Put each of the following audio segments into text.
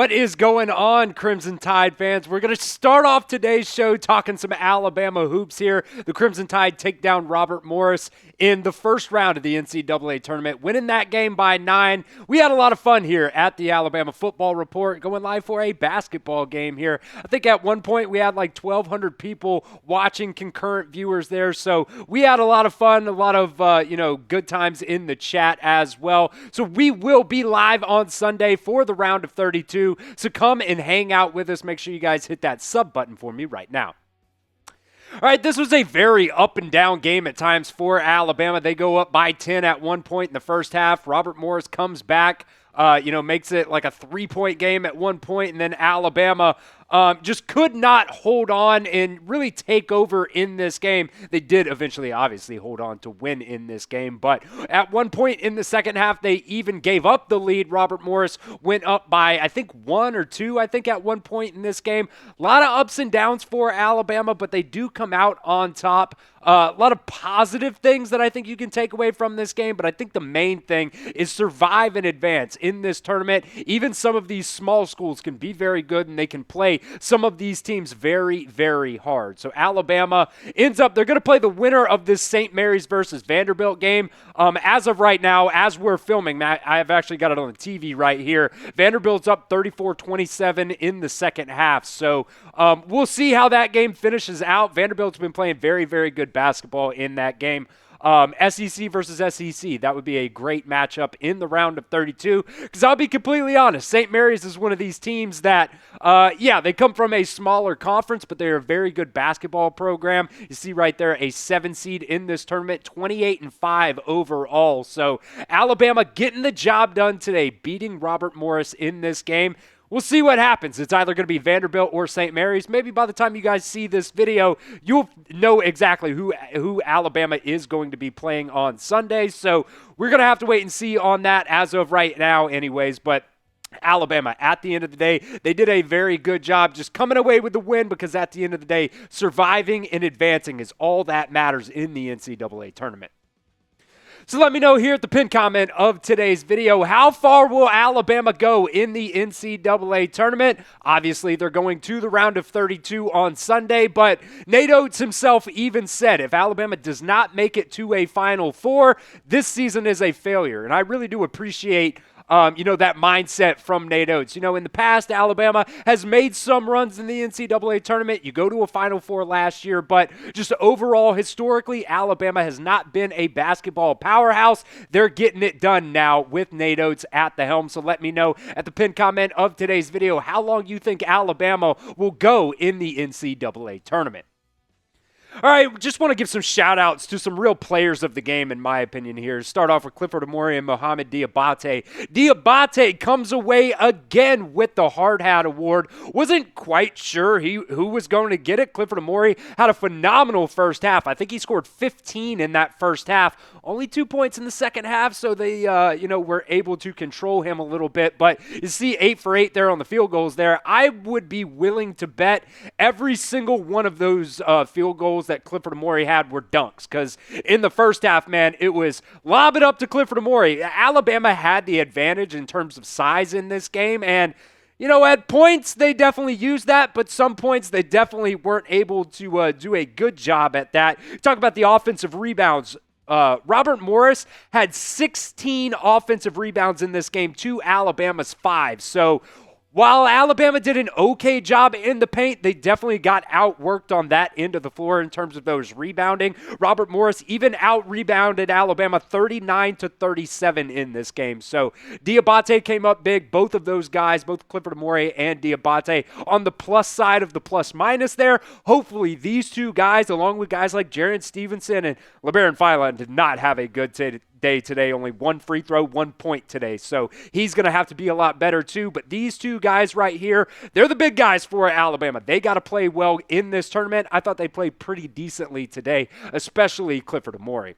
What is going on, Crimson Tide fans? We're going to start off today's show talking some Alabama hoops here. The Crimson Tide take down Robert Morris in the first round of the NCAA Tournament, winning that game by 9. We had a lot of fun here at the Alabama Football Report, going live for a basketball game here. I think at one point we had like 1,200 people watching, concurrent viewers there, so we had a lot of fun, a lot of good times in the chat as well. So we will be live on Sunday for the round of 32. So come and hang out with us. Make sure you guys hit that sub button for me right now. All right, this was a very up and down game at times for Alabama. They go up by 10 at one point in the first half. Robert Morris comes back, makes it like a 3-point game at one point, and then Alabama just could not hold on and really take over in this game. They did eventually, obviously, hold on to win in this game, but at one point in the second half, they even gave up the lead. Robert Morris went up by, I think, 1 or 2, at one point in this game. A lot of ups and downs for Alabama, but they do come out on top. A lot of positive things that I think you can take away from this game, but I think the main thing is survive and advance in this tournament. Even some of these small schools can be very good, and they can play some of these teams very, very hard. So Alabama ends up, they're going to play the winner of this St. Mary's versus Vanderbilt game. As of right now, as we're filming, Matt, I have actually got it on the TV right here. Vanderbilt's up 34-27 in the second half. So we'll see how that game finishes out. Vanderbilt's been playing very, very good basketball in that game. SEC versus SEC, that would be a great matchup in the round of 32, because I'll be completely honest, St. Mary's is one of these teams that, they come from a smaller conference, but they're a very good basketball program. You see right there, a 7 seed in this tournament, 28-5 overall. So Alabama getting the job done today, beating Robert Morris in this game. We'll see what happens. It's either going to be Vanderbilt or St. Mary's. Maybe by the time you guys see this video, you'll know exactly who Alabama is going to be playing on Sunday. So we're going to have to wait and see on that as of right now anyways. But Alabama, at the end of the day, they did a very good job just coming away with the win, because at the end of the day, surviving and advancing is all that matters in the NCAA tournament. So let me know here at the pinned comment of today's video, how far will Alabama go in the NCAA tournament? Obviously, they're going to the round of 32 on Sunday, but Nate Oates himself even said if Alabama does not make it to a Final Four, this season is a failure. And I really do appreciate that mindset from Nate Oates. In the past, Alabama has made some runs in the NCAA tournament. You go to a Final Four last year, but just overall, historically, Alabama has not been a basketball powerhouse. They're getting it done now with Nate Oates at the helm. So let me know at the pinned comment of today's video how long you think Alabama will go in the NCAA tournament. All right, just want to give some shout-outs to some real players of the game, in my opinion here. Start off with Clifford Omoruyi and Mohamed Dioubate. Dioubate comes away again with the Hard Hat Award. Wasn't quite sure who was going to get it. Clifford Omoruyi had a phenomenal first half. I think he scored 15 in that first half. Only 2 points in the second half, so they were able to control him a little bit. But you see 8 for 8 there on the field goals there. I would be willing to bet every single one of those field goals that Clifford Omoruyi had were dunks, because in the first half, man, it was lob it up to Clifford Omoruyi. Alabama had the advantage in terms of size in this game, and at points, they definitely used that, but some points, they definitely weren't able to do a good job at that. Talk about the offensive rebounds. Robert Morris had 16 offensive rebounds in this game to Alabama's 5. So while Alabama did an okay job in the paint, they definitely got outworked on that end of the floor in terms of those rebounding. Robert Morris even out-rebounded Alabama 39-37 in this game. So Dioubate came up big. Both of those guys, both Clifford Omoruyi and Dioubate, on the plus side of the plus-minus there. Hopefully these two guys, along with guys like Jaron Stevenson and LeBaron Philon, did not have a good day today. Only 1 free throw, 1 point today. So he's going to have to be a lot better too. But these two guys right here, they're the big guys for Alabama. They got to play well in this tournament. I thought they played pretty decently today, especially Clifford Omoruyi.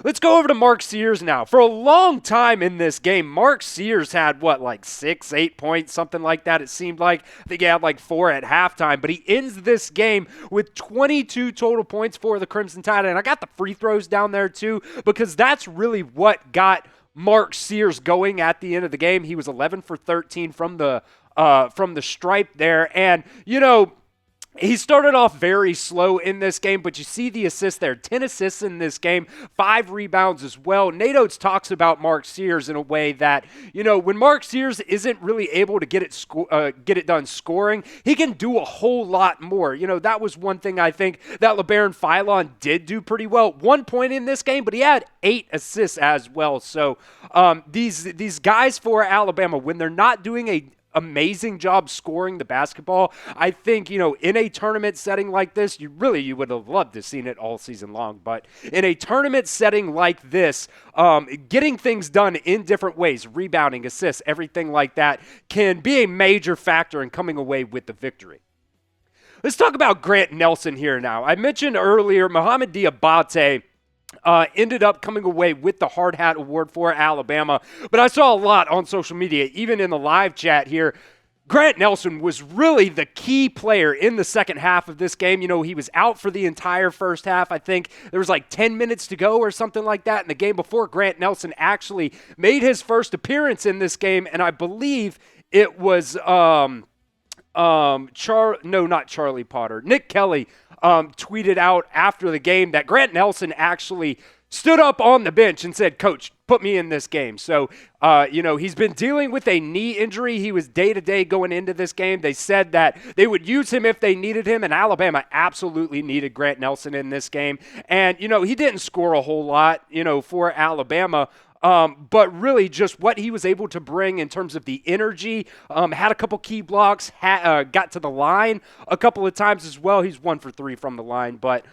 Let's go over to Mark Sears now. For a long time in this game, Mark Sears had, 6, 8 points, something like that, it seemed like. I think he had 4 at halftime, but he ends this game with 22 total points for the Crimson Tide. And I got the free throws down there too, because that's really what got Mark Sears going at the end of the game. He was 11 for 13 from the stripe there. And, he started off very slow in this game, but you see the assists there. 10 assists in this game, 5 rebounds as well. Nate Oates talks about Mark Sears in a way that, when Mark Sears isn't really able to get it done scoring, he can do a whole lot more. That was one thing I think that LeBaron Philon did do pretty well. 1 point in this game, but he had 8 assists as well. So these guys for Alabama, when they're not doing a amazing job scoring the basketball, I think, in a tournament setting like this, you would have loved to have seen it all season long. But in a tournament setting like this, getting things done in different ways, rebounding, assists, everything like that, can be a major factor in coming away with the victory. Let's talk about Grant Nelson here now. I mentioned earlier Mohamed Dioubate ended up coming away with the Hard Hat Award for Alabama. But I saw a lot on social media, even in the live chat here. Grant Nelson was really the key player in the second half of this game. He was out for the entire first half. I think there was like 10 minutes to go or something like that in the game before Grant Nelson actually made his first appearance in this game. And I believe it was not Charlie Potter. Nick Kelly tweeted out after the game that Grant Nelson actually stood up on the bench and said, "Coach, put me in this game." So, he's been dealing with a knee injury. He was day-to-day going into this game. They said that they would use him if they needed him, and Alabama absolutely needed Grant Nelson in this game. And, he didn't score a whole lot, for Alabama. But really just what he was able to bring in terms of the energy, had a couple key blocks, got to the line a couple of times as well. He's 1 for 3 from the line, but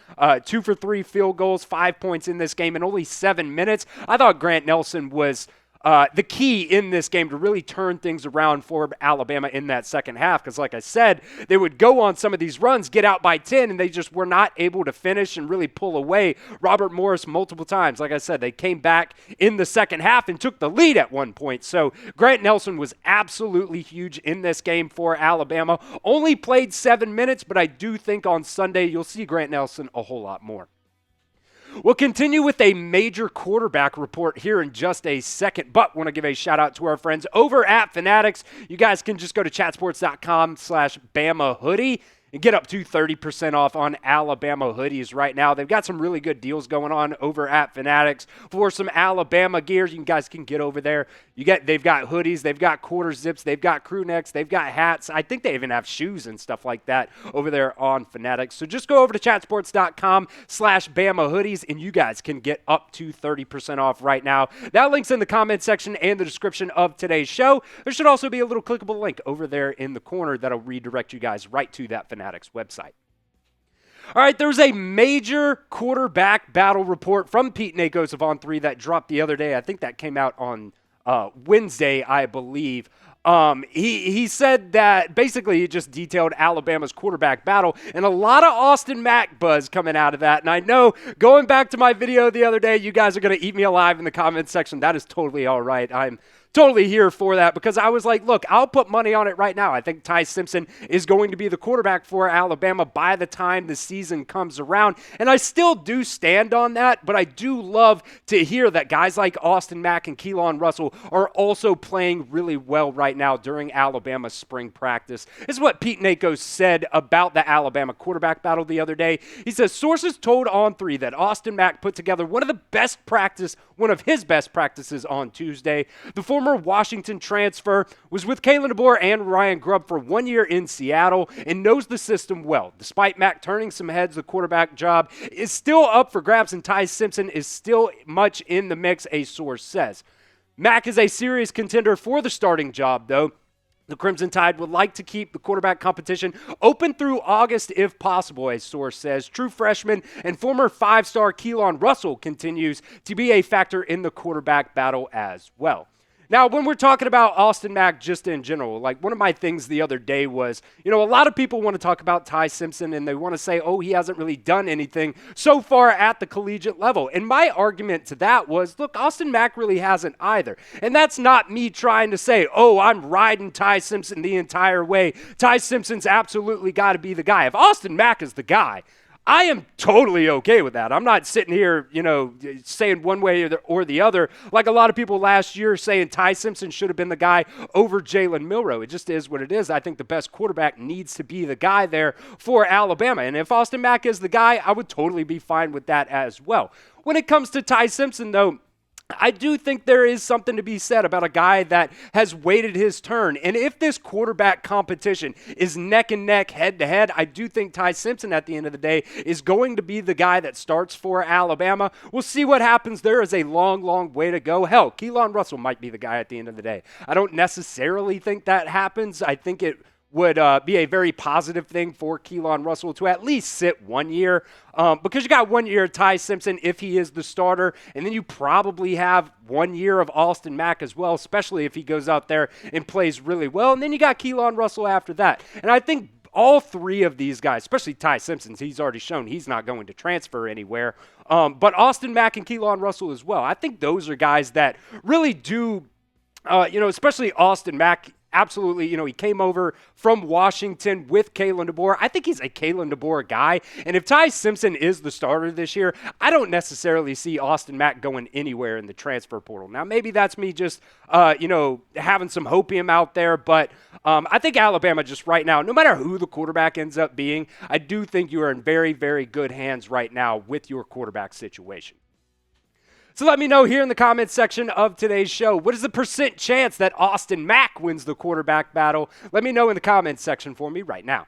2 for 3 field goals, 5 points in this game in only 7 minutes. I thought Grant Nelson was the key in this game to really turn things around for Alabama in that second half. Because like I said, they would go on some of these runs, get out by 10, and they just were not able to finish and really pull away Robert Morris multiple times. Like I said, they came back in the second half and took the lead at one point. So Grant Nelson was absolutely huge in this game for Alabama. Only played 7 minutes, but I do think on Sunday you'll see Grant Nelson a whole lot more. We'll continue with a major quarterback report here in just a second, but want to give a shout out to our friends over at Fanatics. You guys can just go to chatsports.com/Bama hoodie and get up to 30% off on Alabama hoodies right now. They've got some really good deals going on over at Fanatics for some Alabama gear. You guys can get over there. They've got hoodies, they've got quarter zips, they've got crew necks, they've got hats. I think they even have shoes and stuff like that over there on Fanatics. So just go over to chatsports.com/Bama hoodies and you guys can get up to 30% off right now. That link's in the comment section and the description of today's show. There should also be a little clickable link over there in the corner that'll redirect you guys right to that Fanatics website. All right, there's a major quarterback battle report from Pete Nakos of On3 that dropped the other day. I think that came out on Wednesday, I believe. He said that basically he just detailed Alabama's quarterback battle and a lot of Austin Mack buzz coming out of that. And I know going back to my video the other day, you guys are going to eat me alive in the comments section. That is totally all right. I'm totally here for that because I was like, look, I'll put money on it right now. I think Ty Simpson is going to be the quarterback for Alabama by the time the season comes around. And I still do stand on that, but I do love to hear that guys like Austin Mack and Keelon Russell are also playing really well right now during Alabama's spring practice. This is what Pete Nakos said about the Alabama quarterback battle the other day. He says, sources told On3 that Austin Mack put together one of his best practices on Tuesday. The former Washington transfer was with Kalen DeBoer and Ryan Grubb for 1 year in Seattle and knows the system well. Despite Mack turning some heads, the quarterback job is still up for grabs and Ty Simpson is still much in the mix, a source says. Mack is a serious contender for the starting job, though. The Crimson Tide would like to keep the quarterback competition open through August if possible, a source says. True freshman and former five-star Keelon Russell continues to be a factor in the quarterback battle as well. Now, when we're talking about Austin Mack just in general, like one of my things the other day was, a lot of people want to talk about Ty Simpson and they want to say, oh, he hasn't really done anything so far at the collegiate level. And my argument to that was, look, Austin Mack really hasn't either. And that's not me trying to say, oh, I'm riding Ty Simpson the entire way. Ty Simpson's absolutely got to be the guy. If Austin Mack is the guy, I am totally okay with that. I'm not sitting here, saying one way or the other, like a lot of people last year saying Ty Simpson should have been the guy over Jalen Milroe. It just is what it is. I think the best quarterback needs to be the guy there for Alabama. And if Austin Mack is the guy, I would totally be fine with that as well. When it comes to Ty Simpson, though, I do think there is something to be said about a guy that has waited his turn. And if this quarterback competition is neck and neck, head to head, I do think Ty Simpson at the end of the day is going to be the guy that starts for Alabama. We'll see what happens. There is a long, long way to go. Hell, Keelon Russell might be the guy at the end of the day. I don't necessarily think that happens. I think it would be a very positive thing for Keelon Russell to at least sit 1 year because you got 1 year of Ty Simpson if he is the starter, and then you probably have 1 year of Austin Mack as well, especially if he goes out there and plays really well, and then you got Keelon Russell after that. And I think all three of these guys, especially Ty Simpson, he's already shown he's not going to transfer anywhere, but Austin Mack and Keelon Russell as well. I think those are guys that really do, especially Austin Mack. Absolutely, he came over from Washington with Kalen DeBoer. I think he's a Kalen DeBoer guy. And if Ty Simpson is the starter this year, I don't necessarily see Austin Mack going anywhere in the transfer portal. Now, maybe that's me just, having some hopium out there. But I think Alabama just right now, no matter who the quarterback ends up being, I do think you are in very, very good hands right now with your quarterback situation. So let me know here in the comments section of today's show, what is the percent chance that Austin Mack wins the quarterback battle? Let me know in the comments section for me right now.